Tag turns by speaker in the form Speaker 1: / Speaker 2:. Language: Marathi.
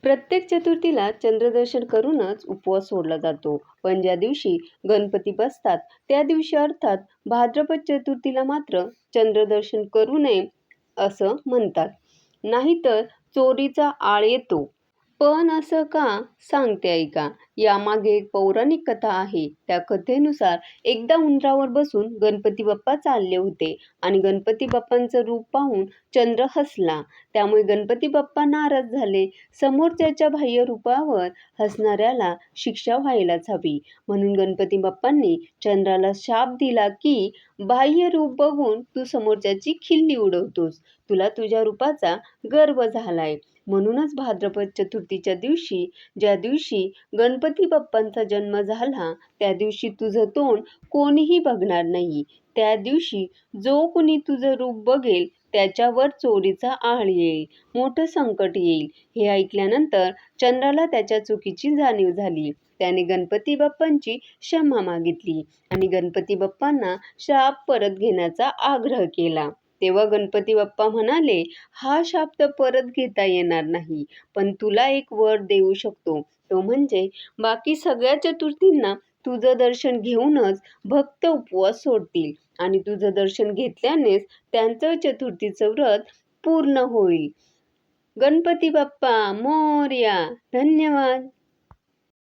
Speaker 1: प्रत्येक चतुर्थीला चंद्रदर्शन करूनच उपवास सोडला जातो. पण ज्या दिवशी गणपती बसतात त्या दिवशी अर्थात भाद्रपद चतुर्थीला मात्र चंद्रदर्शन करू नये असं म्हणतात. नाहीतर चोरीचा आळ येतो. पण असं का? सांगते ऐका. यामागे एक पौराणिक कथा आहे. त्या कथेनुसार एकदा उंबरावर बसून गणपती बाप्पा चालले होते आणि गणपती बाप्पांचं रूप पाहून चंद्र हसला. त्यामुळे गणपती बाप्पा नाराज झाले. समोरच्याच्या बाह्य रूपावर हसणाऱ्याला शिक्षा व्हायलाच हवी, म्हणून गणपती बाप्पांनी चंद्राला शाप दिला की बाह्य रूप बघून तू समोरच्याची खिल्ली उडवतोस. तुला तुझ्या रूपाचा गर्व झालाय. म्हणूनच भाद्रपद चतुर्थीच्या दिवशी, ज्या दिवशी गणपती बाप्पांचा जन्म झाला, त्या दिवशी तुझं तोंड कोणीही बघणार नाही. त्या दिवशी जो कोणी तुझं रूप बघेल त्याच्यावर चोरीचा आळ येईल, मोठं संकट येईल. हे ऐकल्यानंतर चंद्राला त्याच्या चुकीची जाणीव झाली. त्याने गणपती बाप्पांची क्षमा मागितली आणि गणपती बाप्पांना शाप परत घेण्याचा आग्रह केला. तेव्हा गणपती बाप्पा म्हणाले, हा शाप तर परत घेता येणार नाही, पण तुला एक वर देऊ शकतो. तो म्हणजे बाकी सगळ्या चतुर्थींना तुझं दर्शन घेऊनच भक्त उपवास सोडतील आणि तुझं दर्शन घेतल्यानेच त्यांचं चतुर्थीचं व्रत पूर्ण होईल. गणपती बाप्पा मोरया. धन्यवाद.